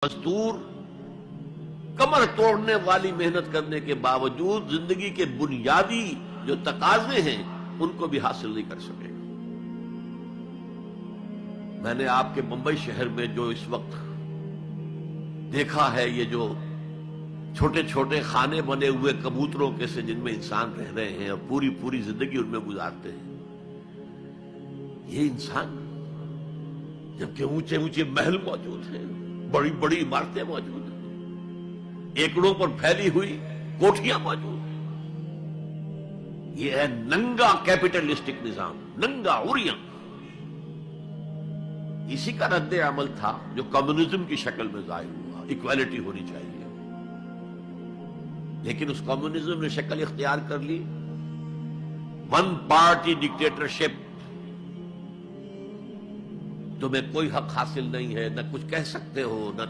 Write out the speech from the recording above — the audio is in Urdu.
مزدور کمر توڑنے والی محنت کرنے کے باوجود زندگی کے بنیادی جو تقاضے ہیں ان کو بھی حاصل نہیں کر سکے گا۔ میں نے آپ کے ممبئی شہر میں جو اس وقت دیکھا ہے، یہ جو چھوٹے چھوٹے خانے بنے ہوئے کبوتروں کے سے جن میں انسان رہ رہے ہیں اور پوری زندگی ان میں گزارتے ہیں، یہ انسان جبکہ اونچے اونچے محل موجود ہیں، بڑی بڑی عمارتیں موجود ہیں، ایکڑوں پر پھیلی ہوئی کوٹھیاں موجود ہیں، یہ ہے ننگا کیپٹلسٹک نظام، ننگا عریاں۔ اسی کا رد عمل تھا جو کمیونزم کی شکل میں ظاہر ہوا، ایکویلٹی ہونی چاہیے، لیکن اس کمیونزم نے شکل اختیار کر لی ون پارٹی ڈکٹیٹرشپ۔ تمہیں کوئی حق حاصل نہیں ہے، نہ کچھ کہہ سکتے ہو، نہ